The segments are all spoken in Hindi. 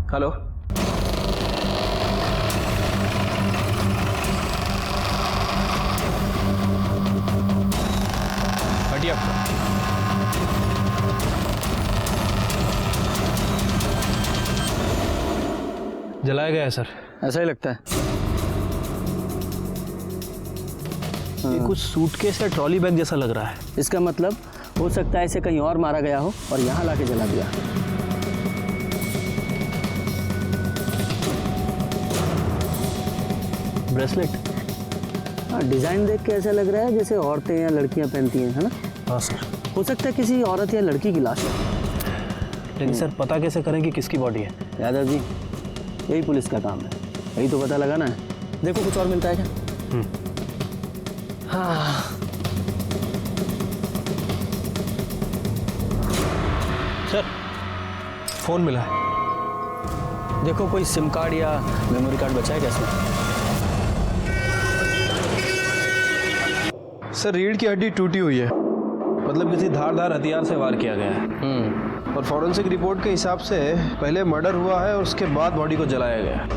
हेलो, हटिए आप। जलाया गया है सर। ऐसा ही लगता है। ये कुछ सूटकेस या ट्रॉली बैग जैसा लग रहा है। इसका मतलब हो सकता है इसे कहीं और मारा गया हो और यहाँ लाके जला दिया। ब्रेसलेट। हाँ, डिजाइन देख के ऐसा लग रहा है जैसे औरतें या लड़कियां पहनती हैं, है ना? हाँ सर। हो सकता है किसी औरत या लड़की की लाश है। लेकिन सर पता कैसे करें कि किसकी बॉडी है? यादव जी, यही पुलिस का काम है, यही तो पता लगाना है। देखो कुछ और मिलता है क्या? हाँ, सर फोन मिला है। देखो कोई सिम कार्ड या मेमोरी कार्ड बचा है क्या इसमें? सर रीढ़ की हड्डी टूटी हुई है, मतलब किसी धारदार हथियार से वार किया गया है। और फॉरेंसिक रिपोर्ट के हिसाब से पहले मर्डर हुआ है और उसके बाद बॉडी को जलाया गया है।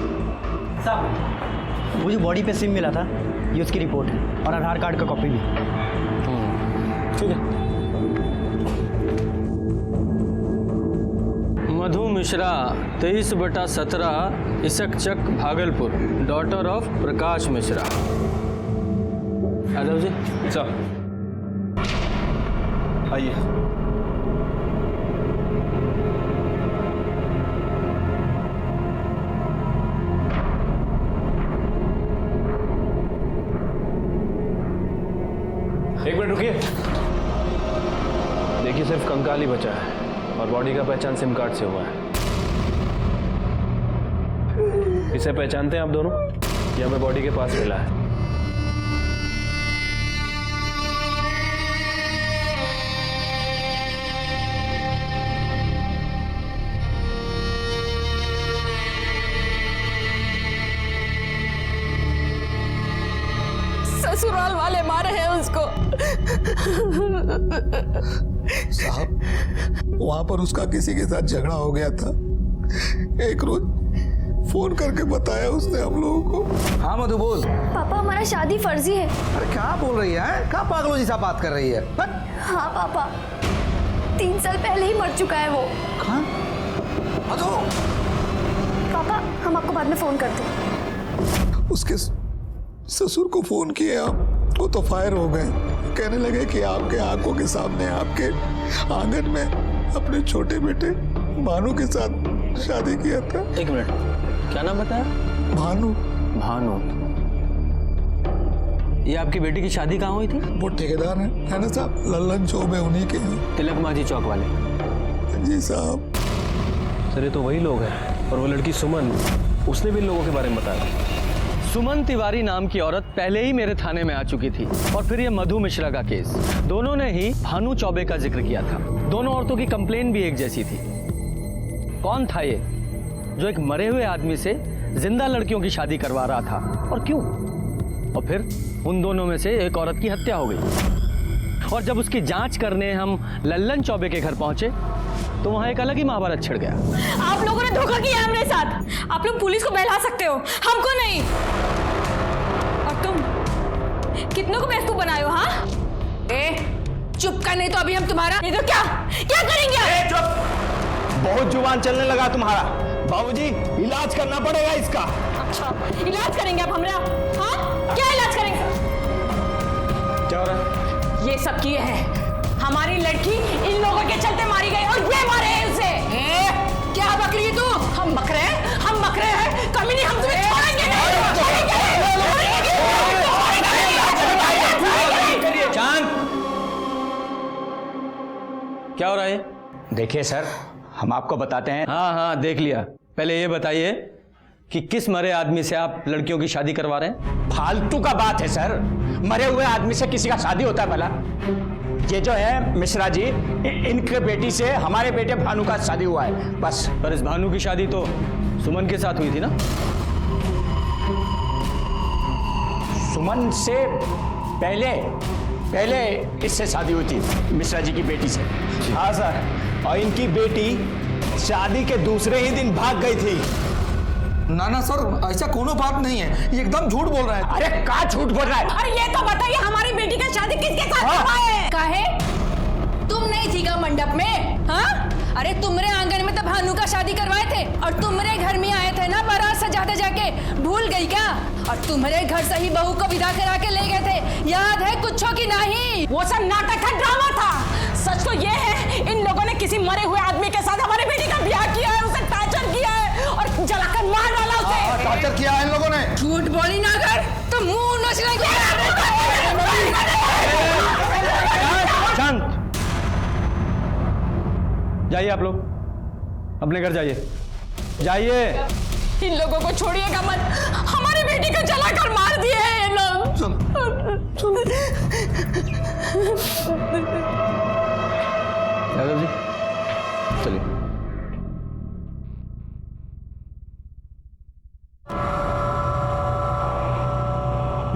साहब, वो जो बॉडी पे सिम मिला था ये उसकी रिपोर्ट है और आधार कार्ड का कॉपी भी। ठीक है। मधु मिश्रा 23/17 इसकचक Bhagalpur, daughter of Prakash Mishra. Yadav ji sir आइए। एक मिनट रुकिए। देखिए सिर्फ कंकाल ही बचा है और बॉडी का पहचान सिम कार्ड से हुआ है। इसे पहचानते हैं आप दोनों? ये हमें बॉडी के पास मिला है। ससुराल वाले मारे हैं उसको। साहब, वहां पर उसका किसी के साथ झगड़ा हो गया था। एक रोज फोन करके बताया उसने हम लोगों को। हाँ मधु बोल। पापा हमारा शादी फर्जी है। अरे क्या बोल रही है? क्या पागलों जैसा बात कर रही है? हाँ पापा, 3 साल पहले ही मर चुका है वो। हाँ? मधु। पापा हम आपको बाद में फोन करते हैं। उसके ससुर को फोन किए आप, वो तो फायर हो गए। कहने लगे कि आपके आंखों के सामने आपके आंगन में अपने छोटे बेटे भानु के साथ शादी किया था। एक मिनट, क्या नाम बताया? भानु। भानु। ये आपकी बेटी की शादी कहाँ हुई थी? वो ठेकेदार है ना साहब, लल्लन चौबे उन्हीं के हैं। तिलक माझी चौक वाले। जी साहब। सर ये तो वही लोग हैं। और वो लड़की सुमन, उसने भी इन लोगों के बारे में बताया। सुमन तिवारी नाम की औरत पहले ही मेरे थाने में आ चुकी थी। और फिर ये मधु मिश्रा का केस, दोनों ने ही भानु चौबे का जिक्र किया था। दोनों औरतों की कंप्लेन भी एक जैसी थी। कौन था ये जो एक मरे हुए आदमी से जिंदा लड़कियों की शादी करवा रहा था और क्यों? और फिर उन दोनों में से एक औरत की हत्या हो गई। और जब उसकी जांच करने हम लल्लन चौबे के घर पहुंचे तो वहां एक अलग ही महाभारत छिड़ गया। आप लोगों ने धोखा किया हमारे साथ। आप लोग पुलिस को बहला सकते हो, हमको नहीं। और तुम कितनों को बेवकूफ बनाए हो? हाँ, चुप कर, नहीं तो अभी हम तुम्हारा नहीं तो क्या क्या करेंगे? चुप, बहुत जुबान चलने लगा तुम्हारा। बाबूजी इलाज करना पड़ेगा इसका। अच्छा, इलाज करेंगे आप हमारा? हाँ, क्या इलाज करेंगे? क्या हो रहा है? ये सब किए हैं। हमारी लड़की इन लोगों के चलते मारी गई और ये मारे हैं उसे। क्या बक रही है तू? हम बक रहे हैं, हम बक रहे हैं। कमीनी, हम तुम्हें छोड़ेंगे नहीं। चांद, क्या हो रहा है? देखिए सर, हम आपको बताते हैं। हाँ हाँ देख लिया। पहले ये बताइए कि किस मरे आदमी से आप लड़कियों की शादी करवा रहे हैं? फालतू का बात है सर, मरे हुए आदमी से किसी का शादी होता है भला? ये जो है मिश्रा जी, इनके बेटी से हमारे बेटे भानु का शादी हुआ है बस। पर इस भानु की शादी तो सुमन के साथ हुई थी ना? सुमन से पहले इससे शादी हुई थी, मिश्रा जी की बेटी से। हाँ सर, और इनकी बेटी शादी के दूसरे ही दिन भाग गई थी। ना ना सर, ऐसा कोनो बात नहीं है, ये एकदम झूठ बोल रहा है। अरे का झूठ बोल रहा है? अरे ये तो बताइए हमारी बेटी का शादी किसके साथ करवाए? काहे? तुम नहीं थी का मंडप में? हाँ? अरे तुम्हारे आंगन में तो भानु का शादी करवाए थे और तुम्हारे घर में आए थे ना बारात सजाते जाके, भूल गई क्या? और तुम्हारे घर से ही बहू को विदा करा के ले गए थे, याद है कुछ की नहीं? वो सब नाटक था, ड्रामा था। सच तो ये है इन लोगों ने किसी मरे हुए आदमी के साथ हमारी बेटी का ब्याह किया है, उसे टॉर्चर किया है और जलाकर मार डाला उसे। टॉर्चर किया है इन लोगों ने। झूठ बोली ना कर तो मुंह नचने को। शांत जाइए, आप लोग अपने घर जाइए, जाइए। इन लोगों को छोड़िएगा मत, हमारी बेटी को जलाकर मार दिए हैं ये लोग। यादव जी चलिए।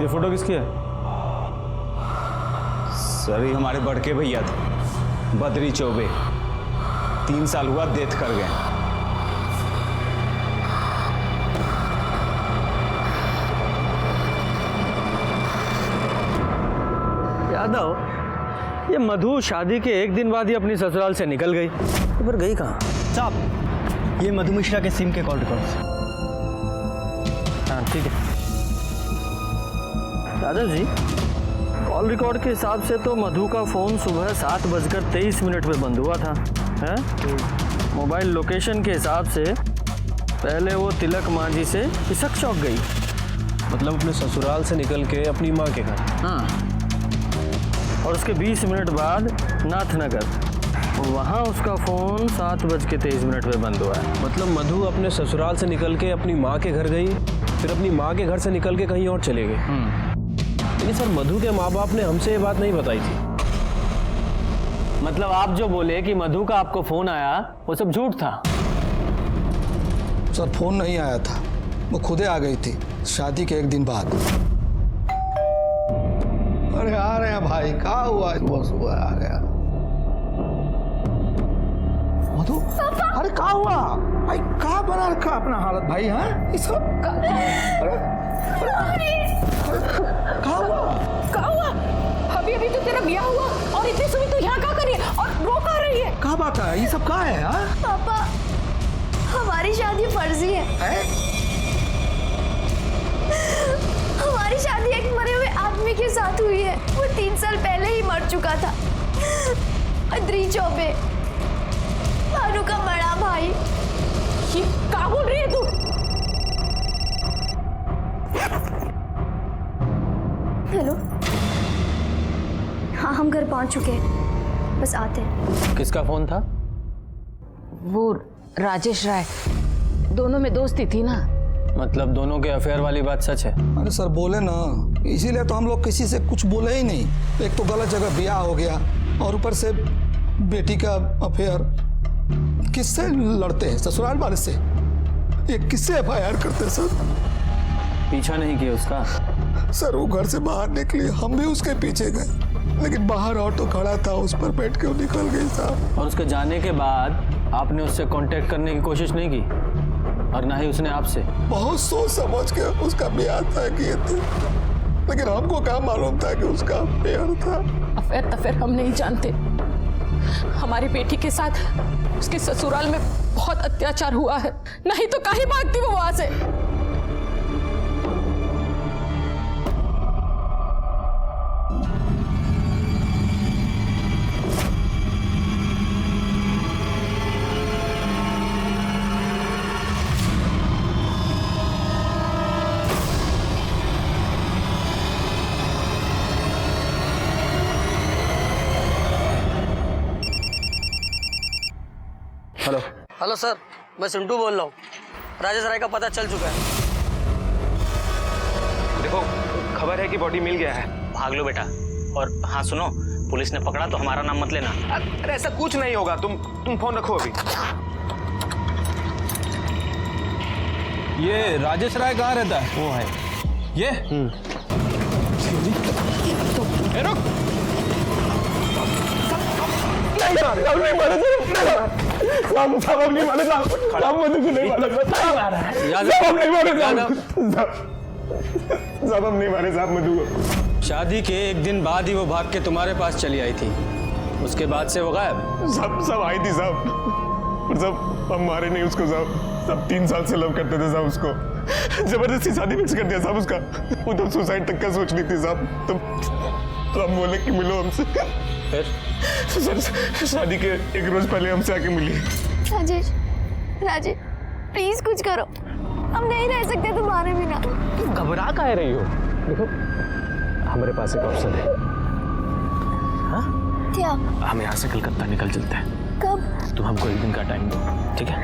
ये फोटो किसकी है? सर ये हमारे बड़के भैया थे, बद्री चौबे। 3 साल हुआ डेथ कर गए। यादव, ये मधु शादी के 1 दिन बाद ही अपनी ससुराल से निकल गई, तो फिर गई कहाँ? साहब, ये मधु मिश्रा के सिम के कॉल रिकॉर्ड। हाँ ठीक है। यादव जी, कॉल रिकॉर्ड के हिसाब से तो मधु का फोन सुबह 7:23 पे बंद हुआ था, है? मोबाइल लोकेशन के हिसाब से पहले वो तिलक मांझी से पिसक चौक गई, मतलब अपने ससुराल से निकल के अपनी माँ के घर। हाँ, और उसके 20 मिनट बाद नाथनगर, वहाँ उसका फ़ोन 7:23 पे बंद हुआ है। मतलब मधु अपने ससुराल से निकल के अपनी माँ के घर गई, फिर अपनी माँ के घर से निकल के कहीं और चले गए। लेकिन सर मधु के माँ बाप ने हमसे ये बात नहीं बताई थी। मतलब आप जो बोले कि मधु का आपको फ़ोन आया, वो सब झूठ था? सर फोन नहीं आया था, वो खुदे आ गई थी शादी के 1 दिन बाद। अरे आ रहे हैं भाई, कहा हुआ? सुबह सुबह आ गया मधु। अरे कहा हुआ भाई, कहा बना रखा अपना हालत भाई? हाँ ये सब कहा हुआ? अभी तो तेरा ब्याह हुआ और इतनी सुबह तू यहाँ क्या कर रही है और रो कर रही है? कहा बात है? ये सब कहा है? हाँ पापा, हमारी शादी फर्जी है। हमारी शादी एक मरे हुए आदमी के साथ हुई है, वो 3 साल पहले ही मर चुका था। बद्री चौबे, भानु का बड़ा भाई। ये क्या बोल रही है तू? हेलो, हाँ हम घर पहुंच चुके हैं, बस आते हैं। किसका फ़ोन था? वो राजेश राय, दोनों में दोस्ती थी ना। मतलब दोनों के अफेयर वाली बात सच है? अरे सर बोले ना, इसीलिए तो हम लोग किसी से कुछ बोले ही नहीं। एक तो गलत जगह ब्याह हो गया और ऊपर से बेटी का अफेयर। किससे लड़ते हैं? ससुराल वाले से। ये किससे FIR करते सर? पीछा नहीं किया उसका? सर वो घर से बाहर निकली, हम भी उसके पीछे गए, लेकिन बाहर ऑटो खड़ा था, उस पर बैठ के वो निकल गई साहब। और उसके जाने के बाद आपने उससे कांटेक्ट करने की कोशिश नहीं की और ना ही उसने आपसे? बहुत सोच समझ के उसका ब्याह तय किए थे, लेकिन हमको क्या मालूम था कि उसका अफेयर था। अफेयर हम नहीं जानते। हमारी बेटी के साथ उसके ससुराल में बहुत अत्याचार हुआ है, नहीं तो काहे भागती वो वहां से? हेलो हेलो सर, मैं सिंटू बोल रहा हूँ। राजेश राय का पता चल चुका है। देखो खबर है कि बॉडी मिल गया है। भाग लो बेटा। और हाँ सुनो, पुलिस ने पकड़ा तो हमारा नाम मत लेना। अरे ऐसा कुछ नहीं होगा, तुम फोन रखो अभी। ये राजेश राय कहाँ रहता है? वो है ये नहीं मारे, नहीं मारे। साहब हम नहीं मारे साहब, साहब मधु को नहीं मारा साहब, साहब हम नहीं मारे साहब, हम नहीं मारे साहब मधु को। शादी के एक दिन बाद ही वो भाग के तुम्हारे पास चली आई थी, उसके बाद से वो गायब। सब आई थी साहब, और सब हम मारे नहीं उसको साहब, सब 3 साल से लव करते थे साहब उसको, जबरदस्ती शादी फिक्स कर दिया साहब उसका, वो तो सुसाइड तक का सोच रही थी साहब, तो हम बोले कि मिलो हमसे, फिर शादी के 1 रोज पहले हमसे आके मिली। राजेश, राजेश प्लीज कुछ करो, हम नहीं रह सकते तुम्हारे बिना। घबरा काहे रही हो? देखो हमारे पास एक ऑप्शन है। हाँ? क्या? हम यहाँ से कलकत्ता निकल चलते हैं। कब? तुम हमको 1 दिन का टाइम दो, ठीक है?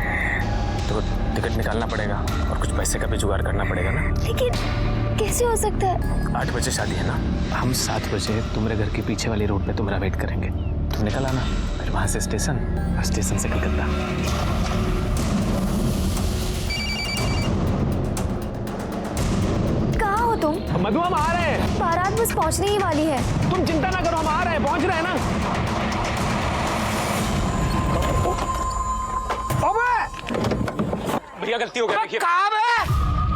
तो टिकट निकालना पड़ेगा और कुछ पैसे का भी जुगाड़ करना पड़ेगा ना। लेकिन कैसे हो सकता है? 8 बजे शादी है ना, हम 7 बजे तुम्हारे घर के पीछे वाली रोड पे तुम्हारा वेट करेंगे, तुम निकल आना, फिर वहाँ से स्टेशन और स्टेशन से कलकत्ता। कहाँ हो तुम? मधु हम आ रहे हैं। बारात बस पहुँचने ही वाली है। तुम चिंता ना करो, हम आ रहे हैं, पहुँच रहे हैं ना। भैया गलती हो गया, देखिए। कहाँ है?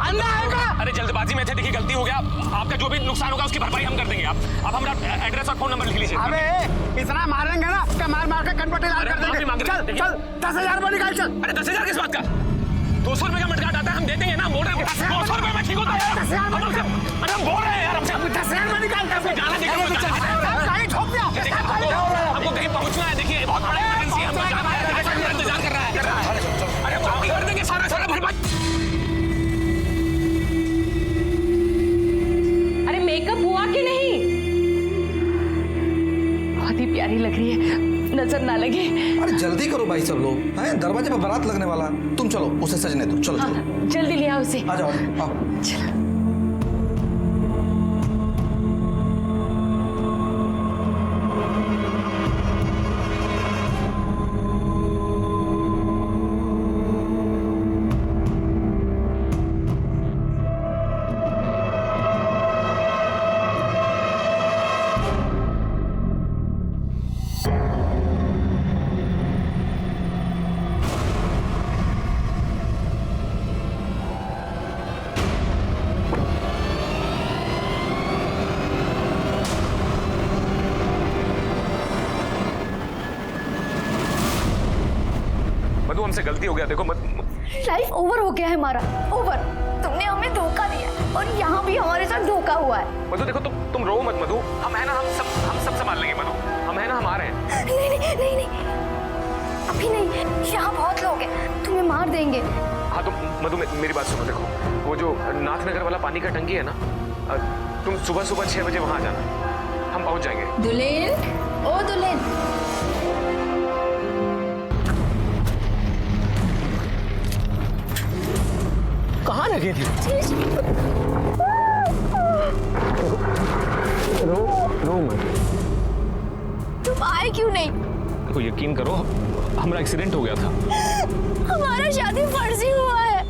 अंदर आएगा। अरे जल्दबाजी में थे, देखिए गलती हो गया, आपका जो भी नुकसान होगा उसकी भरपाई हम कर देंगे। आप हमारा एड्रेस और फोन नंबर लिख लीजिए। अबे इतना मारेंगे ना कि मार के कनपट्टी लाल कर देंगे। चल 10,000 रुपये निकाल चल। अरे 10,000 किस बात का? 200 रुपये का मटका आता है, हम दे देंगे ना, बोल रहे हैं 200 रुपये में ठीक होता है। अरे हम बोल रहे हैं यार, हमसे 10,000 में निकाल कर जाना, देखिए हमको कहीं पहुंचना है, देखिए बहुत बड़ा इमरजेंसी है, हमको जाना है, इंतजार कर रहा है। अरे वो कर देंगे सारा भरपाई। अरे मेकअप हुआ कि नहीं? बहुत ही प्यारी लग रही है, नजर ना लगे। अरे जल्दी करो भाई सब लोग, हैं दरवाजे पर बारात लगने वाला। तुम चलो उसे सजने दो, चलो चलो जल्दी ले आओ उसे। आ जाओ आओ। चलो। हमसे गलती हो गया, देखो मत। लाइफ ओवर हो गया है हमारा, ओवर। तुमने हमें धोखा दिया और यहाँ भी हमारे साथ धोखा हुआ है। मधु देखो, तुम रो मत मधु, हम है ना, हम सब संभाल लेंगे मधु, हम है ना, हम आ रहे हैं। नहीं अभी नहीं, यहाँ बहुत लोग हैं, तुम्हें मार देंगे। हाँ तो मधु मेरी बात सुनो, देखो वो जो नाथनगर वाला पानी का टंकी है ना, तुम सुबह 6 बजे वहां आ जाना, हम पहुंच जाएंगे। दुल्हन, ओ दुल्हन, कहाँ रखे थे? रो मत। तुम आए क्यों नहीं? देखो यकीन करो, हमारा एक्सीडेंट हो गया था। हमारा शादी फर्जी हुआ है।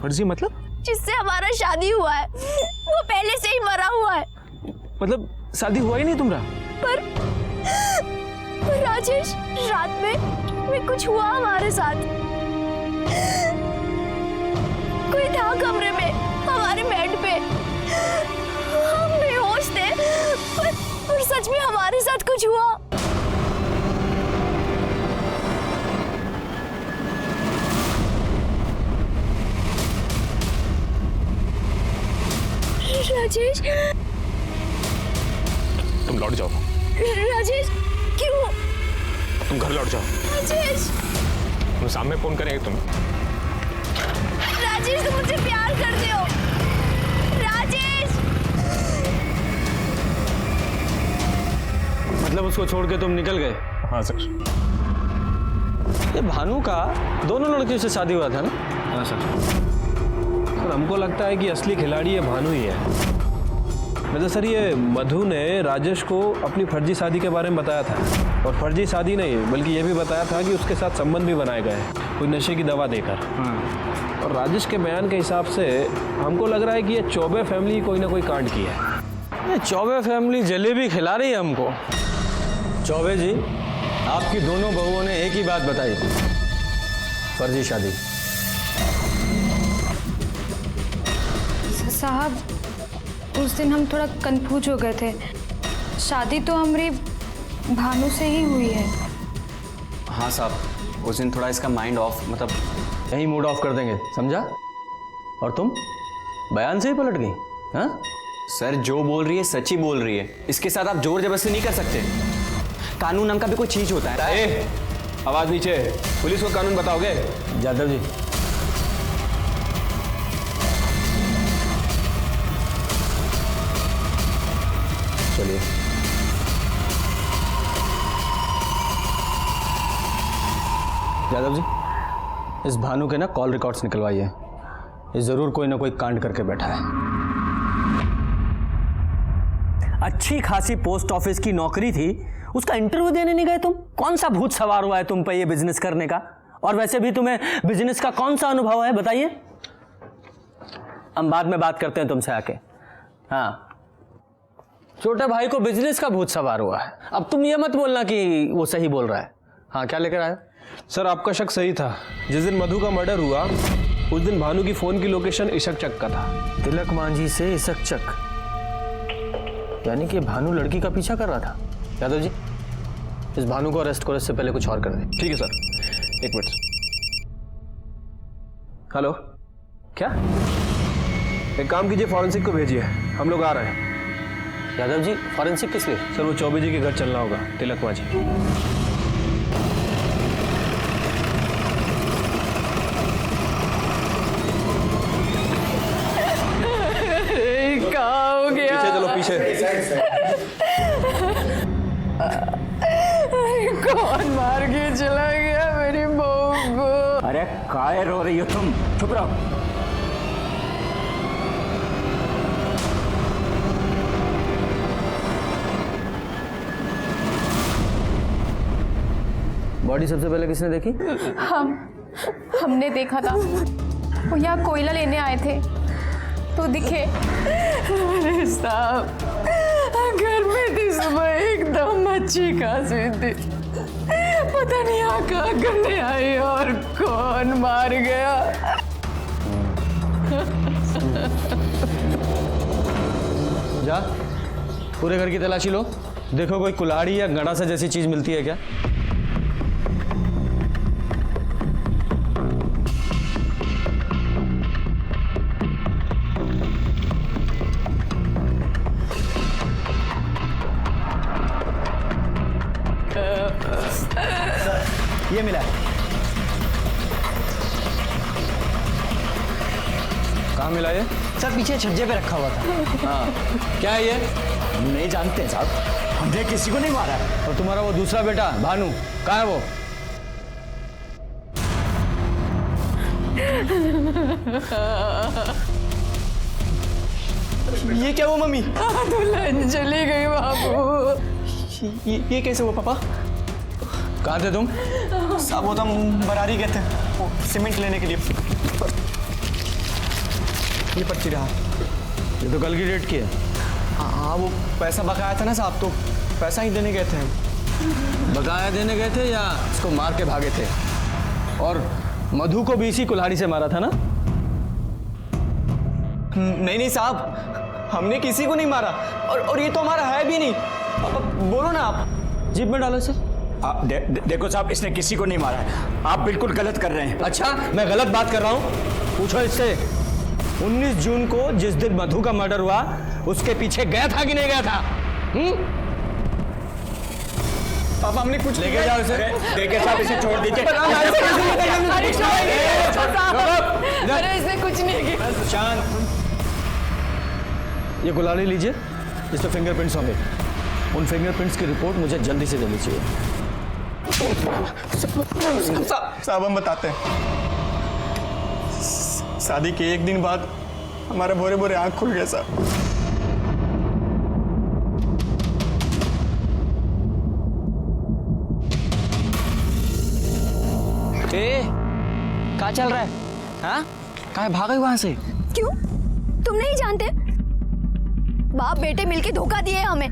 फर्जी मतलब? जिससे हमारा शादी हुआ है वो पहले से ही मरा हुआ है। मतलब शादी हुआ ही नहीं तुम्हारा? पर राजेश, रात में कुछ हुआ हमारे साथ। कोई था कमरे में हमारे बेड पे, हम बेहोश थे, पर सच में हमारे साथ कुछ हुआ। राजेश, तुम लौट जाओ। राजेश क्यों? तुम घर लौट जाओ। राजेश, तुम सामने फोन करेंगे तुम। राजेश तुम मुझसे प्यार करते हो। राजेश, मतलब उसको छोड़ के तुम निकल गए? हाँ सर। ये भानु का दोनों लड़कियों से शादी हुआ था ना? हाँ सर। हमको लगता है कि असली खिलाड़ी ये भानु ही है। वैसे सर ये मधु ने राजेश को अपनी फर्जी शादी के बारे में बताया था, और फर्जी शादी नहीं बल्कि ये भी बताया था कि उसके साथ संबंध भी बनाए गए कोई नशे की दवा देकर। और राजेश के बयान के हिसाब से हमको लग रहा है कि ये चौबे फैमिली कोई ना कोई कांड की है। ये चौबे फैमिली जलेबी खिला रही है हमको। चौबे जी, आपकी दोनों बहुओं ने एक ही बात बताई, फर्जी शादी। साहब, उस दिन हम थोड़ा कंफ्यूज हो गए थे। शादी तो हमारी भानु से ही हुई है। हाँ साहब, उस दिन थोड़ा इसका माइंड ऑफ, मतलब यही मूड ऑफ कर देंगे, समझा? और तुम बयान से ही पलट गई? हाँ सर, जो बोल रही है सच ही बोल रही है। इसके साथ आप जोर जबरदस्ती नहीं कर सकते। कानून नाम का भी कोई चीज होता है। ए, आवाज नीचे। पुलिस को कानून बताओगे? जादव जी, चलिए। यादव जी, इस भानु के ना कॉल रिकॉर्ड्स निकलवाइए। ये जरूर कोई ना कोई कांड करके बैठा है। अच्छी खासी पोस्ट ऑफिस की नौकरी थी, उसका इंटरव्यू देने नहीं गए तुम? कौन सा भूत सवार हुआ है तुम पे ये बिजनेस करने का? और वैसे भी तुम्हें बिजनेस का कौन सा अनुभव है, बताइए। हम बाद में बात करते हैं तुमसे आके। हाँ, छोटे भाई को बिजनेस का भूत सवार हुआ है। अब तुम ये मत बोलना कि वो सही बोल रहा है। हाँ, क्या लेकर आए? सर, आपका शक सही था। जिस दिन मधु का मर्डर हुआ उस दिन भानु की फोन की लोकेशन इशक चक का था। तिलक मांझी से इशक चक, यानी कि भानु लड़की का पीछा कर रहा था। यादव जी, इस भानु को अरेस्ट करो, इससे पहले कुछ और कर दे। ठीक है सर, एक मिनट। हेलो, क्या? एक काम कीजिए, फॉरेंसिक को भेजिए, हम लोग आ रहे हैं। यादव जी, फॉरेंसिक किस लिए? सर, वो चौबे जी के घर चलना होगा, तिलक मांझी। पीछे चलो, पीछे। कौन मार के चला गया मेरी बहू को? अरे काहे रो रही हो तुम? चुप रहो। बॉडी सबसे पहले किसने देखी? हमने देखा था। वो यहाँ कोयला लेने आए थे तो दिखे। अरे साहब, घर में थी सुबह, एकदम अच्छी खासी थी। पता नहीं यहाँ कहाँ करने आई और कौन मार गया। जा, पूरे घर की तलाशी लो, देखो कोई कुल्हाड़ी या गड़ासा जैसी चीज मिलती है क्या। ये मिला है। कहाँ मिला ये? सर, पीछे छज्जे पे रखा हुआ था। हाँ, क्या है ये? हम नहीं जानते साहब, हमने किसी को नहीं मारा। और तुम्हारा वो दूसरा बेटा भानु कहाँ है वो? ये क्या हुआ मम्मी? दुल्हन चली गई बाबू। ये कैसे हुआ पापा? कहाँ थे तुम? साहब, वो तो हम बरारी गए थे, वो सीमेंट लेने के लिए। ये पर्ची रहा। ये तो कल की डेट की है। हाँ, वो पैसा बकाया था ना साहब, तो पैसा ही देने गए थे हम। बकाया देने गए थे या इसको मार के भागे थे? और मधु को भी इसी कुल्हाड़ी से मारा था ना? नहीं साहब, हमने किसी को नहीं मारा, और ये तो हमारा है भी नहीं। बोलो ना आप। जीप में डालो इसे। देखो साहब, इसने किसी को नहीं मारा है। आप बिल्कुल गलत कर रहे हैं। अच्छा, मैं गलत बात कर रहा हूँ? पूछो इससे। 19 जून को जिस दिन मधु का मर्डर हुआ, उसके पीछे गया था कि नहीं गया था? पापा, हमने कुछ लेके जाओ इसे। देखिए साहब, इसे छोड़ दीजिए। अरे इसने कुछ नहीं किया। शांत। ये कुल्हाड़ी लीजिए, इस पे फिंगरप्रिंट्स होंगे। उन फिंगरप्रिंट्स की रिपोर्ट मुझे जल्दी से देनी चाहिए। साहब, हम बताते हैं। शादी के एक दिन बाद हमारे भोरे भोरे आंख खुल गया साहब। क्या चल रहा है? हाँ, कहाँ भाग गई वहां से? क्यों? तुम नहीं जानते? बाप बेटे मिलके धोखा दिए हमें।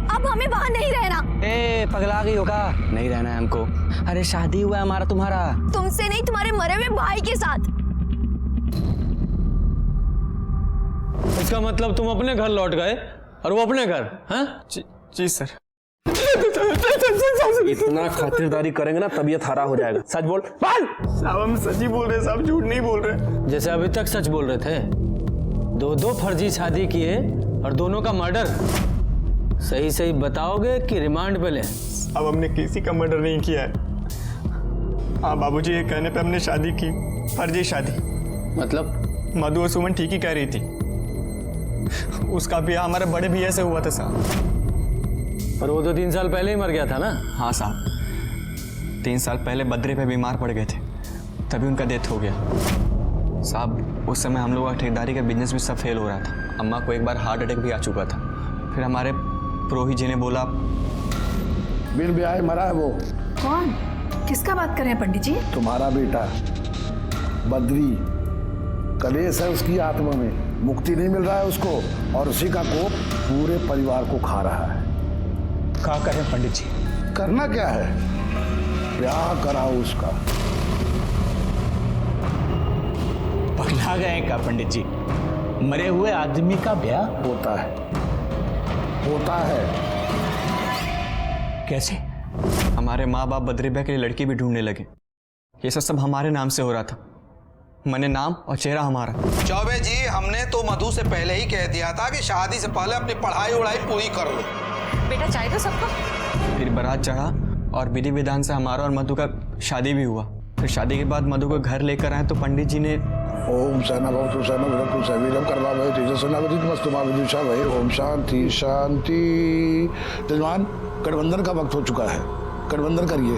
अब हमें वहाँ नहीं रहना। ए पगला गई होगा, नहीं रहना है हमको। अरे शादी हुआ है हमारा तुम्हारा। तुमसे नहीं, तुम्हारे मरे हुए भाई के साथ। इसका मतलब तुम अपने घर लौट गए और वो अपने घर? हैं? जी सर। इतना खातिरदारी करेंगे ना तबीयत हरा हो जाएगा। सच बोल। साहब हम सच ही बोल रहे हैं साहब, झूठ नहीं बोल रहे। जैसे अभी तक सच बोल रहे थे। दो फर्जी शादी किए और दोनों का मर्डर। सही सही बताओगे कि रिमांड पे ले? अब हमने किसी का मर्डर नहीं किया है। हाँ बाबूजी, ये कहने पे हमने शादी की, फर्जी शादी। मतलब? मधु और सुमन ठीक ही कह रही थी। उसका ब्याह हमारे बड़े भैया से हुआ था साहब। पर वो तो 3 साल पहले ही मर गया था ना? हाँ साहब, 3 साल पहले बद्रे पे बीमार पड़ गए थे, तभी उनका डेथ हो गया साहब। उस समय हम लोगों का ठेकेदारी का बिजनेस भी सब फेल हो रहा था। अम्मा को एक बार हार्ट अटैक भी आ चुका था। फिर हमारे पुरोहित जी ने बोला बिन ब्याह मरा है वो। कौन? किसका बात कर रहे हैं पंडित जी? तुम्हारा बेटा बद्री। कलेश है उसकी आत्मा में, मुक्ति नहीं मिल रहा है उसको, और उसी का कोप पूरे परिवार को खा रहा है। क्या करें पंडित जी? करना क्या है, ब्याह कराओ उसका। पगला गए क्या पंडित जी? मरे हुए आदमी का ब्याह होता है, होता है। कैसे? हमारे माँ बाप बद्री भैया के लिए लड़की भी ढूंढने लगे। ये सब हमारे नाम से हो रहा था। मैंने नाम और चेहरा हमारा। चौबे जी, हमने तो मधु से पहले ही कह दिया था कि शादी से पहले अपनी पढ़ाई उड़ाई पूरी कर लो। बेटा चाय दो सबको। फिर बारात चढ़ा और विधि विधान से हमारा और मधु का शादी भी हुआ। फिर शादी के बाद मधु को घर लेकर आए तो पंडित जी ने ओम सहना भवतु सहना भवतु सवीरम कर्मा भवे तेजस्विना विदितमस्तु मा विदुषा भवे। ओम शांति शांति। जजमान, गठबंधन का वक्त हो चुका है, गठबंधन करिए।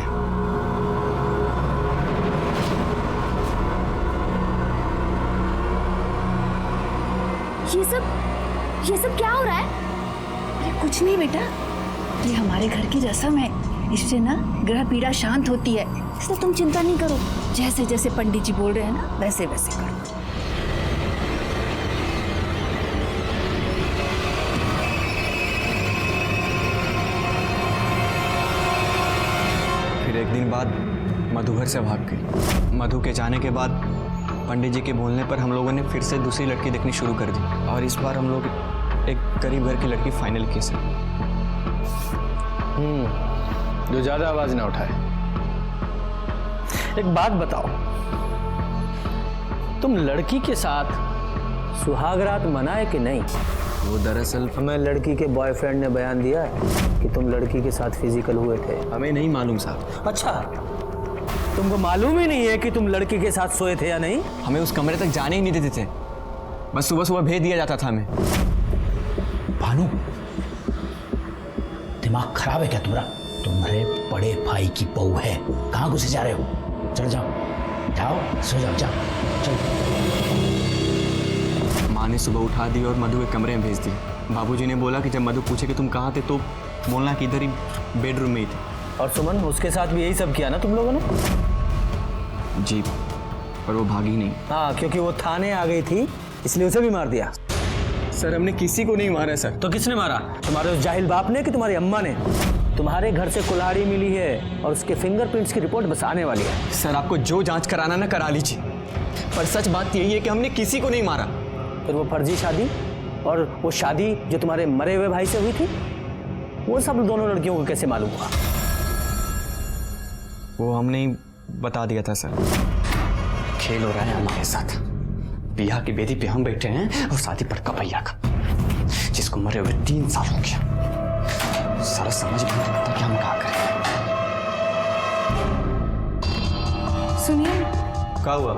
ये सब क्या हो रहा है? ये कुछ नहीं बेटा, ये हमारे घर की रस्म है। इससे ना ग्रह पीड़ा शांत होती है, इसलिए तुम चिंता नहीं करो। जैसे जैसे पंडित जी बोल रहे हैं ना, वैसे वैसे करो। फिर एक दिन बाद मधु घर से भाग गई। मधु के जाने के बाद पंडित जी के बोलने पर हम लोगों ने फिर से दूसरी लड़की देखनी शुरू कर दी, और इस बार हम लोग एक गरीब घर की लड़की फाइनल की सर। जो ज्यादा आवाज ना उठाए। एक बात बताओ, तुम लड़की के साथ सुहागरात मनाए कि नहीं? वो दरअसल हमें लड़की के बॉयफ्रेंड ने बयान दिया है कि तुम लड़की के साथ फिजिकल हुए थे। हमें नहीं मालूम साहब। अच्छा, तुमको मालूम ही नहीं है कि तुम लड़की के साथ सोए थे या नहीं? हमें उस कमरे तक जाने ही नहीं देते थे, बस सुबह सुबह भेज दिया जाता था हमें। भानु, दिमाग खराब है क्या तुम्हारा? तुम्हारे बड़े भाई की बहू है, कहाँ घुसे जा रहे हो? चलो जाओ जाओ, सो जाओ, जाओ चलो। माँ ने सुबह उठा दी और मधु के कमरे में भेज दी। बाबूजी ने बोला कि जब मधु पूछे कि तुम कहाँ थे तो बोलना कि इधर ही बेडरूम में ही थे। और सुमन, उसके साथ भी यही सब किया ना तुम लोगों ने? जी, पर वो भागी नहीं। हाँ, क्योंकि वो थाने आ गई थी इसलिए उसे भी मार दिया। सर हमने किसी को नहीं मारा सर। तो किसने मारा? तुम्हारे उस जाहिल बाप ने कि तुम्हारी अम्मा ने? तुम्हारे घर से कुल्हाड़ी मिली है और उसके फिंगरप्रिंट्स की रिपोर्ट बस आने वाली है। सर आपको जो जांच कराना ना करा लीजिए, पर सच बात यही है कि हमने किसी को नहीं मारा। फिर वो फर्जी शादी और वो शादी जो तुम्हारे मरे हुए भाई से हुई थी, वो सब दोनों लड़कियों को कैसे मालूम हुआ? वो हमने ही बता दिया था सर। खेल हो रहा है हमारे साथ। बियाह की बेदी पे हम बैठे हैं और शादी पर कपैया का, जिसको मरे हुए 3 साल हो गया। सारा समझ भी नहीं आता कि हम क्या करें। सुनिए, क्या हुआ?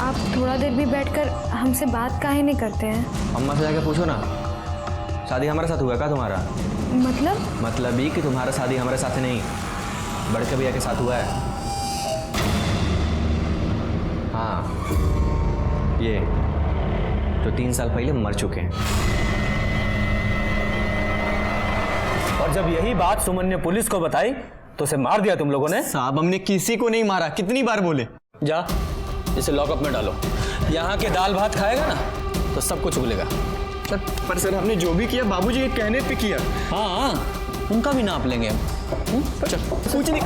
आप थोड़ा देर भी बैठकर हमसे बात काहे नहीं करते हैं? अम्मा से जाके पूछो ना, शादी हमारे साथ हुआ क्या तुम्हारा? मतलब ही कि तुम्हारा शादी हमारे साथ नहीं, बड़के भैया के साथ हुआ है। हाँ, ये जो 3 साल पहले मर चुके हैं। और जब यही बात सुमन ने पुलिस को बताई तो उसे मार दिया तुम लोगों ने? साहब हमने किसी को नहीं मारा, कितनी बार बोले। जा, इसे लॉकअप में डालो। यहाँ के दाल भात खाएगा ना तो सब कुछ भूलेगा। पर सर हमने जो भी किया बाबूजी के कहने पे किया। हाँ हाँ, उनका भी नाप लेंगे हम। कुछ नहीं।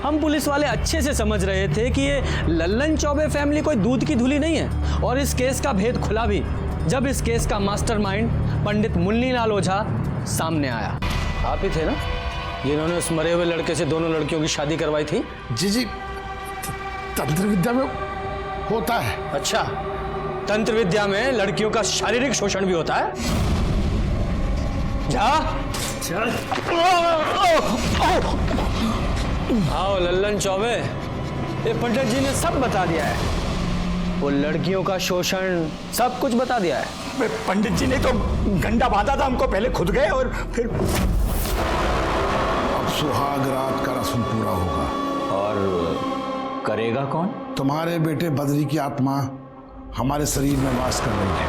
हम पुलिस वाले अच्छे से समझ रहे थे कि ये लल्लन चौबे फैमिली कोई दूध की धुली नहीं है, और इस केस का भेद खुला भी जब इस केस का मास्टरमाइंड पंडित मुन्नीलाल ओझा सामने आया। आप ही थे ना जिन्होंने उस मरे हुए लड़के से दोनों लड़कियों की शादी करवाई थी? जी जी, तंत्र विद्या में होता है। अच्छा, तंत्र विद्या में लड़कियों का शारीरिक शोषण भी होता है? जा आओ लल्लन चौबे, ये पंडित जी ने सब बता दिया है, वो लड़कियों का शोषण सब कुछ बता दिया है। पंडित जी ने तो गंडा बांधा था हमको, पहले खुद गए और फिर। अब सुहाग रात का रस्म पूरा होगा। और करेगा कौन? तुम्हारे बेटे बद्री की आत्मा हमारे शरीर में वास कर रही है।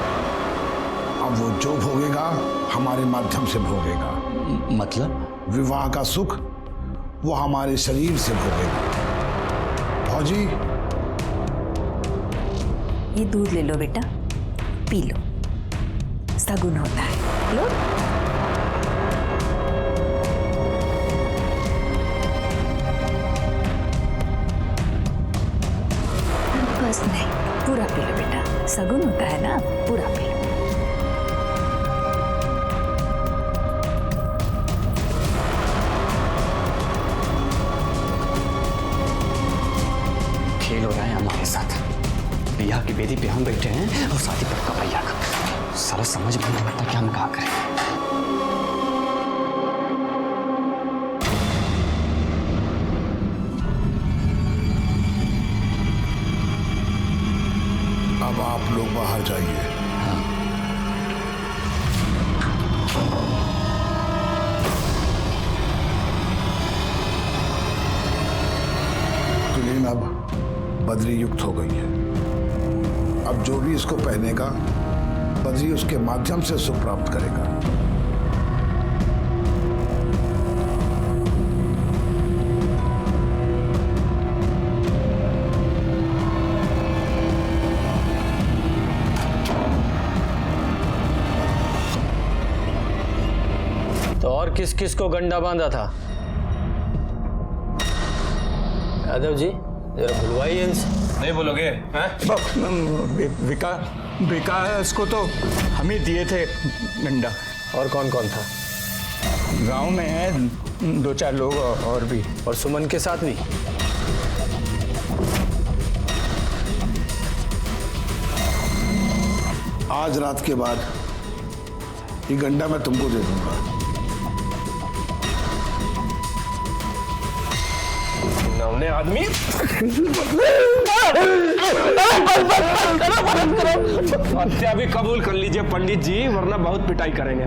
अब वो जो भोगेगा हमारे माध्यम से भोगेगा। मतलब? विवाह का सुख वो हमारे शरीर से भोगेगा। भौजी, ये दूध ले लो बेटा, पी लो, सगुन होता है। लो। बस नहीं, पूरा पी लो बेटा, सगुन होता है ना, पूरा पी लो। खेल हो रहा है हमारे साथ। बिया की बेदी पे हम बैठे हैं और शादी पर कपैया का। सारा समझ में नहीं आता कि हम क्या करें। अब आप लोग बाहर जाइए। तुलीन अब बद्री युक्त हो गई है। अब जो भी इसको पहनेगा बद्री उसके माध्यम से सुख प्राप्त करेगा। तो और किस किस को गंडा बांधा था? यादव जी जरा बुलवाइए इनसे। नहीं बोलोगे? विकास को तो हम ही दिए थे गंडा। और कौन कौन था? गांव में है 2-4 लोग और भी। और सुमन के साथ भी? आज रात के बाद ये गंडा मैं तुमको दे दूंगा। नौने आदमी हत्या भी कबूल कर लीजिए पंडित जी, वरना बहुत पिटाई करेंगे।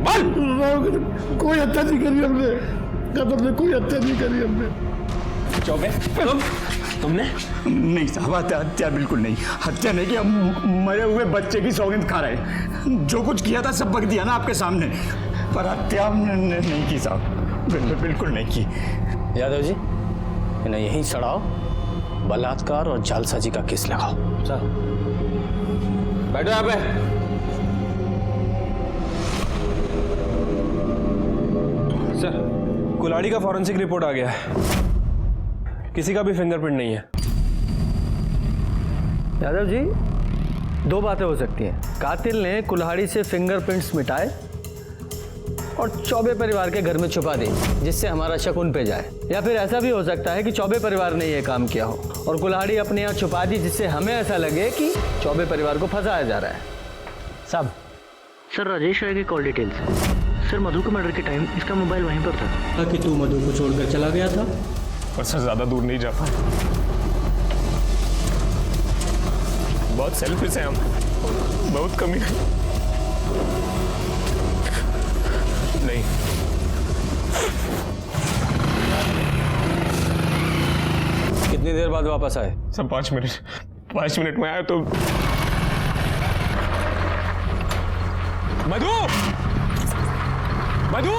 कोई हत्या नहीं करी हमने, कदम ने कोई हत्या नहीं करी हमने। चौबे तुमने? नहीं साहब, हत्या बिल्कुल नहीं। हत्या नहीं कि हम मरे हुए बच्चे की सौगंध खा रहे। जो कुछ किया था सब बक दिया ना आपके सामने, पर हत्या हमने नहीं की साहब, बिल्कुल नहीं की। यादव जी इन्हें यहीं सड़ाओ, बलात्कार और जालसाजी का केस लगाओ। सर बैठो यहाँ पे। सर कुल्हाड़ी का फॉरेंसिक रिपोर्ट आ गया है, किसी का भी फिंगरप्रिंट नहीं है। यादव जी दो बातें हो सकती हैं, कातिल ने कुल्हाड़ी से फिंगरप्रिंट्स मिटाए और चौबे परिवार के घर में छुपा दी जिससे हमारा शक उन पे जाए, या फिर ऐसा भी हो सकता है कि चौबे परिवार ने यह काम किया हो और कुल्हाड़ी अपने यहाँ छुपा दी जिससे हमें ऐसा लगे कि चौबे परिवार को फंसाया जा रहा है। साहब सर राजेश राय की कॉल डिटेल्स। सर मधु के मर्डर के टाइम इसका मोबाइल वहीं पर था। कि तू मधु को छोड़कर चला गया था? पर सर ज्यादा दूर नहीं जा पाए, बहुत सेल्फिश है हम, बहुत कमी है। नहीं कितनी देर बाद वापस आए? सब 5 मिनट में आया तो मधु मधु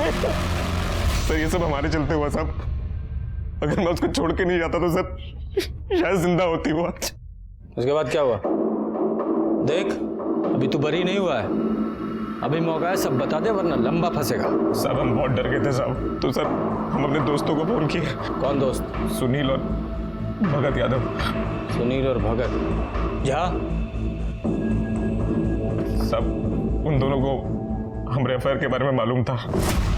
सर ये सब हमारे चलते हुआ साहब। अगर मैं उसको छोड़ के नहीं जाता तो सर शायद जिंदा होती वो आज। उसके बाद क्या हुआ? देख, अभी तू बरी नहीं हुआ है, अभी मौका है, सब बता दे वरना लंबा फंसेगा। साहब हम बहुत डर गए थे साहब, तो सर हम अपने दोस्तों को फोन किए। कौन दोस्त? सुनील और भगत यादव। सुनील और भगत जहाँ? सब उन दोनों को हमारे अफेयर के बारे में मालूम था,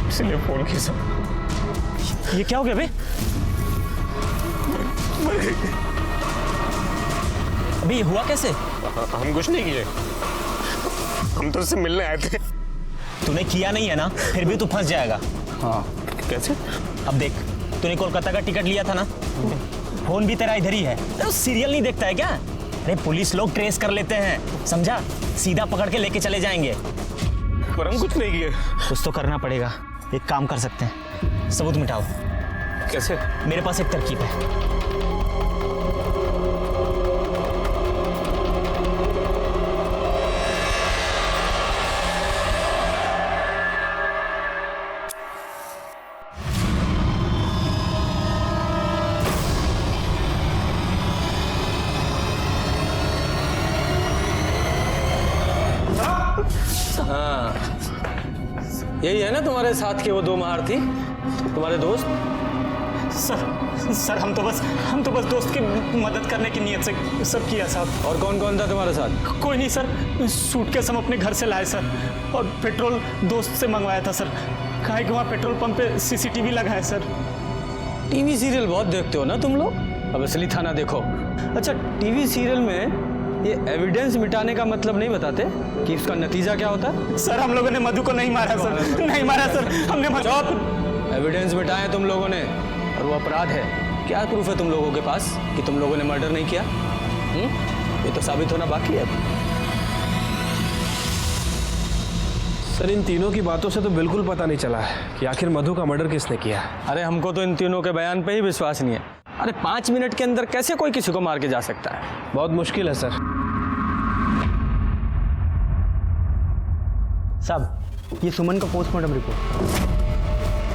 इसलिए फोन किया सब। ये क्या हो गया बे? अभी ये हुआ कैसे? हम कुछ नहीं किए, हम तो उससे मिलने आए थे। तूने किया नहीं है ना, फिर भी तू फंस जाएगा। हाँ कैसे? अब देख, तूने कोलकाता का टिकट लिया था ना, फोन भी तेरा इधर ही है। तो सीरियल नहीं देखता है क्या? अरे पुलिस लोग ट्रेस कर लेते हैं, समझा? सीधा पकड़ के लेके चले जाएंगे। पर हम कुछ नहीं किए। कुछ तो करना पड़ेगा। एक काम कर सकते हैं, सबूत मिटाओ। कैसे? मेरे पास एक तरकीब है। हाँ, यही है ना तुम्हारे साथ के वो दो महारथी, तुम्हारे दोस्त? सर हम तो बस दोस्त की मदद करने की नीयत से सब किया साहब। और कौन कौन था तुम्हारे साथ? कोई नहीं सर, सूटकेस हम अपने घर से लाए सर, और पेट्रोल दोस्त से मंगवाया था सर। काहे कि वहाँ पेट्रोल पंप पे सीसीटीवी लगा है सर। टीवी सीरियल बहुत देखते हो ना तुम लोग, अब असली थाना देखो। अच्छा, टीवी सीरियल में ये एविडेंस मिटाने का मतलब नहीं बताते कि इसका नतीजा क्या होता है? सर हम लोगों ने मधु को नहीं मारा सर, नहीं मारा सर, हमने चुप! एविडेंस मिटाए तुम लोगों ने, और वो अपराध है। क्या प्रूफ है तुम लोगों के पास कि तुम लोगों ने मर्डर नहीं किया? ये तो साबित होना बाकी है। सर इन तीनों की बातों से तो बिल्कुल पता नहीं चला है कि आखिर मधु का मर्डर किसने किया। अरे हमको तो इन तीनों के बयान पे ही विश्वास नहीं है। अरे 5 मिनट के अंदर कैसे कोई किसी को मार के जा सकता है? बहुत मुश्किल है सर। साहब, ये सुमन का पोस्टमार्टम रिपोर्ट।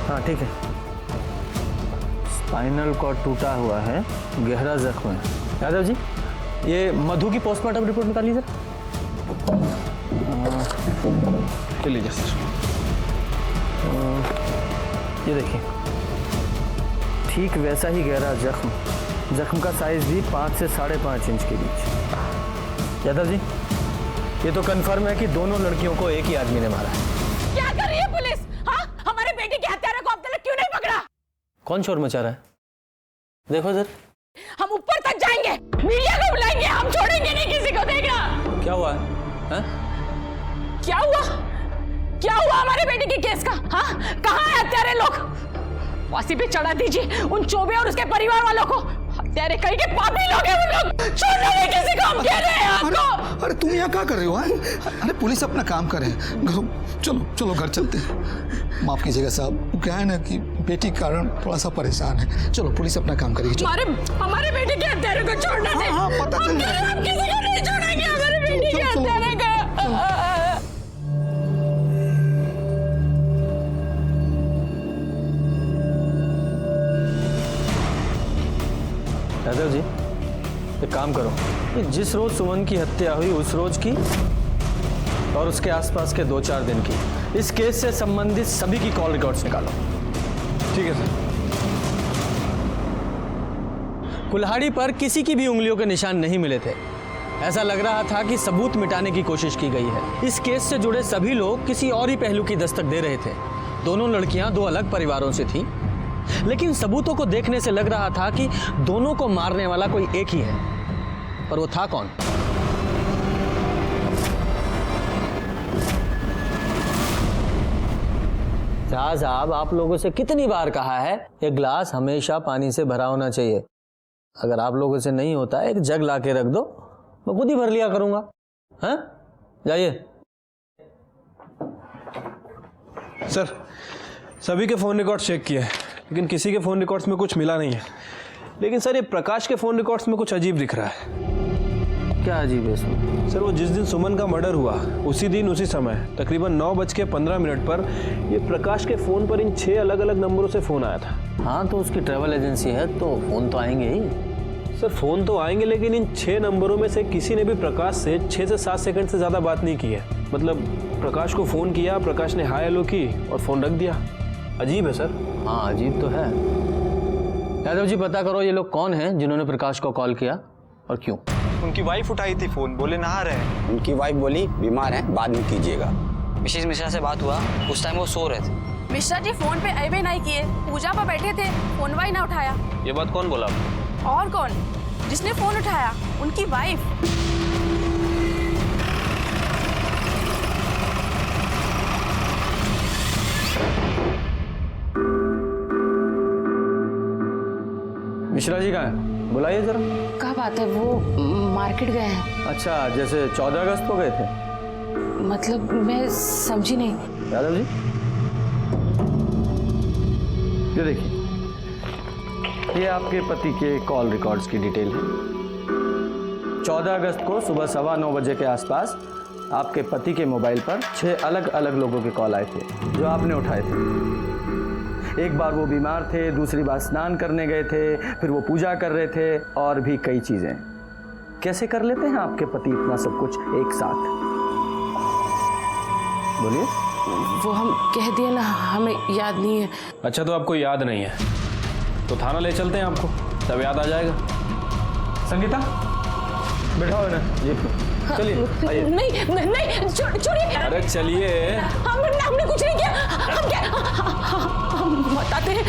हाँ ठीक है। स्पाइनल कॉर्ड टूटा हुआ है, गहरा जख्म है। यादव जी, ये मधु की पोस्टमार्टम रिपोर्ट निकालिए सर। ले लीजिए सर। ये देखिए, ठीक वैसा ही गहरा जख्म का साइज भी 5 से 5.5 इंच के बीच। यादव जी, ये तो कंफर्म है कि दोनों लड़कियों को एक ही आदमी ने मारा है। क्या कर रही है पुलिस? हाँ, हमारे बेटे के हत्यारे को अब तक क्यों नहीं पकड़ा? कौन शोर मचा रहा है? देखो सर। हम ऊपर तक जाएंगे, मीडिया को बुलाएंगे, हम छोड़ेंगे नहीं किसी को। देखना क्या हुआ है? क्या हुआ? क्या हुआ हमारे बेटे के केस का? हाँ, कहाँ है हत्यारे लोग? फांसी पे चढ़ा दीजिए उन चौबे और उसके परिवार वालों को। हत्यारे कहीं के पापी लोग हैं उन लोग। छोड़ना नहीं किसी को, हम कह रहे हैं आपको। अरे तुम यहाँ क्या कर रहे हो? अरे पुलिस अपना काम करे। चलो घर चलते हैं। माफ कीजिएगा साहब, क्या है ना कि बेटी के कारण थोड़ा सा परेशान है। चलो पुलिस अपना काम करेगी। हमारे बेटे के हत्यारे को छोड़ना नहीं। हाँ, पता चल रहा है। हम किसी को नहीं छोड़ेंगे हमारे बेटे के हत्यारे को। यादव जी, एक काम करो, कि जिस रोज सुमन की हत्या हुई उस रोज की और उसके आसपास के 2-4 दिन की, इस केस से संबंधित सभी की कॉल रिकॉर्ड्स निकालो। ठीक है सर। कुल्हाड़ी पर किसी की भी उंगलियों के निशान नहीं मिले थे। ऐसा लग रहा था कि सबूत मिटाने की कोशिश की गई है। इस केस से जुड़े सभी लोग किसी और ही पहलू की दस्तक दे रहे थे। दोनों लड़कियां 2 अलग परिवारों से थीं, लेकिन सबूतों को देखने से लग रहा था कि दोनों को मारने वाला कोई एक ही है। पर वो था कौन? साहब, आप लोगों से कितनी बार कहा है, ये ग्लास हमेशा पानी से भरा होना चाहिए। अगर आप लोगों से नहीं होता, एक जग ला के रख दो, मैं खुद ही भर लिया करूंगा। हाँ, जाइए। सर, सभी के फोन रिकॉर्ड चेक किए, लेकिन किसी के फोन रिकॉर्ड्स में कुछ मिला नहीं है। लेकिन सर, ये प्रकाश के फोन रिकॉर्ड्स में कुछ अजीब दिख रहा है। क्या अजीब है इसमें? सर वो जिस दिन सुमन का मर्डर हुआ उसी दिन उसी समय तकरीबन 9:15 पर ये प्रकाश के फ़ोन पर इन 6 अलग अलग नंबरों से फ़ोन आया था। हाँ तो उसकी ट्रैवल एजेंसी है तो फ़ोन तो आएंगे ही। सर फ़ोन तो आएंगे लेकिन इन 6 नंबरों में से किसी ने भी प्रकाश से 6 से 7 सेकंड से ज़्यादा बात नहीं की है। मतलब प्रकाश को फ़ोन किया, प्रकाश ने हाय हेलो की और फ़ोन रख दिया। अजीब है सर। हाँ अजीब तो है। यादव जी पता करो ये लोग कौन हैं जिन्होंने प्रकाश को कॉल किया और क्यों? उनकी वाइफ उठाई थी फ़ोन, बोले नहा रहे हैं। उनकी वाइफ बोली बीमार हैं, बाद में कीजिएगा। मिसेस मिश्रा से बात हुआ, उस टाइम वो सो रहे थे। मिश्रा जी फोन पे अबे नहीं किए, पूजा पर बैठे थे, फोन वाई ना उठाया। ये बात कौन बोला? और कौन? जिसने फोन उठाया उनकी वाइफ। मिश्रा जी कहाँ हैं? बुलाइए जरा। क्या बात है, वो मार्केट गए हैं। अच्छा जैसे 14 अगस्त को गए थे? मतलब मैं समझी नहीं। यादव जी ये देखिए, ये आपके पति के कॉल रिकॉर्ड्स की डिटेल है। 14 अगस्त को सुबह 9:15 बजे के आसपास आपके पति के मोबाइल पर 6 अलग अलग लोगों के कॉल आए थे जो आपने उठाए थे। एक बार वो बीमार थे, दूसरी बार स्नान करने गए थे, फिर वो पूजा कर रहे थे और भी कई चीजें। कैसे कर लेते हैं आपके पति इतना सब कुछ एक साथ? बोलिए। वो हम कह दिए ना, हमें याद नहीं है। अच्छा तो आपको याद नहीं है तो थाना ले चलते हैं आपको, तब याद आ जाएगा। संगीता बैठाओ ना जीप में, चलिए आइए। नहीं छोड़िए। अरे चलिए। हमने कुछ नहीं किया। हम क्या हम बताते हैं।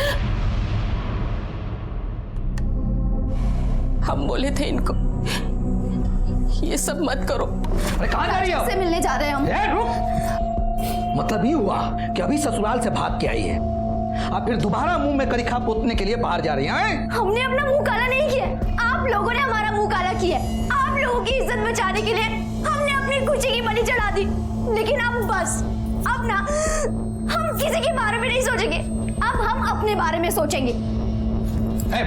हम बोले थे इनको ये सब मत करो। अरे कहाँ जा रही हो? से मिलने जा रहे हैं हम। रुक। मतलब ये हुआ कि अभी ससुराल से भाग के आई है, अब फिर दोबारा मुंह में करिखा पोतने के लिए बाहर जा रही हैं? हमने अपना मुंह काला नहीं किया, आप लोगों ने हमारा मुंह काला किया। आप लोगों की इज्जत बचाने के लिए हमने अपनी खुशी की बलि चढ़ा दी। लेकिन अब बस, अब ना हम किसी के बारे में नहीं सोचेंगे, अब हम अपने बारे में सोचेंगे।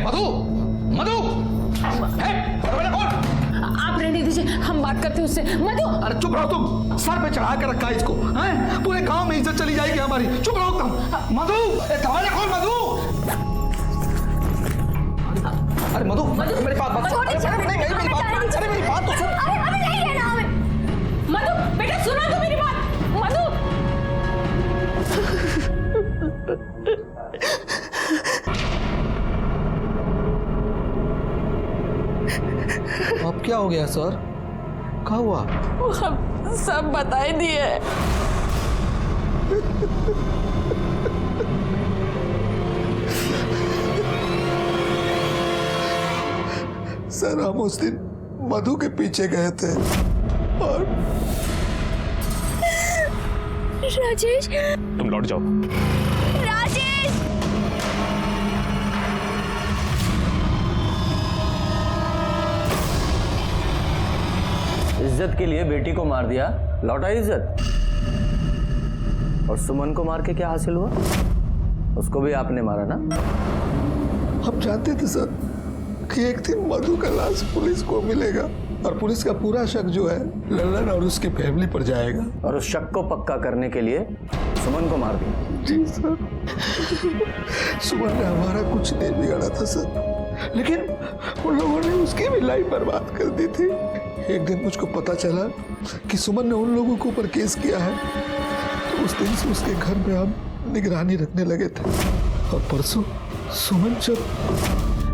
मधु, मधु, आप रहने दीजिए, हम बात करते हैं उससे। मधु। अरे चुप रहो तुम, सर पे चढ़ा के रखा है इसको, हैं? पूरे गांव में इज्जत चली जाएगी हमारी। चुप रहो तुम। मधु, दरवाजा खोल मधु। अरे मधु, मेरी बात मत सुन। अरे मेरी बात तो सुन। अरे हमें नहीं रहना हमें। मधु बेटा सुना तो मेरी बात। मधु अब क्या हो गया सर? क्या हुआ? वो हम सब बता ही दिए। सर हम उस दिन मधु के पीछे गए थे और राजेश, तुम लौट जाओ। राजेश, इज्जत के लिए बेटी को मार दिया, लौटा इज्जत। और सुमन को मार के क्या हासिल हुआ? उसको भी आपने मारा ना? हम जानते थे सर कि एक दिन मधु का लाश पुलिस को मिलेगा और पुलिस का पूरा शक जो है ललन और उसकी फैमिली पर जाएगा। और उस शक को पक्का करने के लिए सुमन को मार दिया। जी सर, सुमन ने हमारा कुछ नहीं बिगाड़ा था सर, लेकिन उन लोगों ने उसकी भी लाइफ बर्बाद कर दी थी। एक दिन मुझको पता चला कि सुमन ने उन लोगों के ऊपर केस किया है, तो उस दिन से उसके घर में हम निगरानी रखने लगे थे। और परसों सुमन जब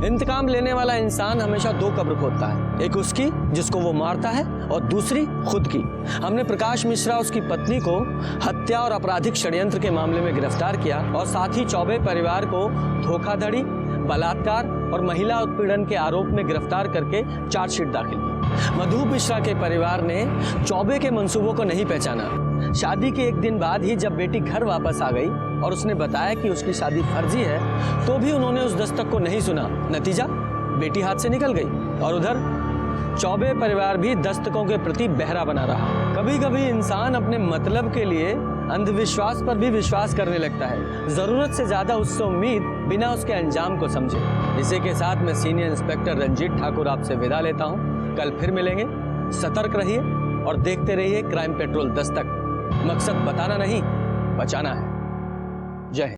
इंतकाम लेने वाला इंसान हमेशा 2 कब्र खोदता है, एक उसकी जिसको वो मारता है और दूसरी खुद की। हमने प्रकाश मिश्रा उसकी पत्नी को हत्या और आपराधिक षड्यंत्र के मामले में गिरफ्तार किया और साथ ही चौबे परिवार को धोखाधड़ी, बलात्कार और महिला उत्पीड़न के आरोप में गिरफ्तार करके चार्जशीट दाखिल की। मधु मिश्रा के परिवार ने चौबे के मंसूबों को नहीं पहचाना। शादी के एक दिन बाद ही जब बेटी घर वापस आ गई और उसने बताया कि उसकी शादी फर्जी है, तो भी उन्होंने उस दस्तक को नहीं सुना। नतीजा, बेटी हाथ से निकल गई। और उधर चौबे परिवार भी दस्तकों के प्रति बहरा बना रहा। कभी कभी इंसान अपने मतलब के लिए अंधविश्वास पर भी विश्वास करने लगता है, जरूरत से ज्यादा उससे उम्मीद बिना उसके अंजाम को समझे। इसी के साथ मैं सीनियर इंस्पेक्टर रंजीत ठाकुर आपसे विदा लेता हूँ। कल फिर मिलेंगे, सतर्क रहिए और देखते रहिए क्राइम पेट्रोल दस्तक। मकसद बताना नहीं, बचाना है। जय हिंद।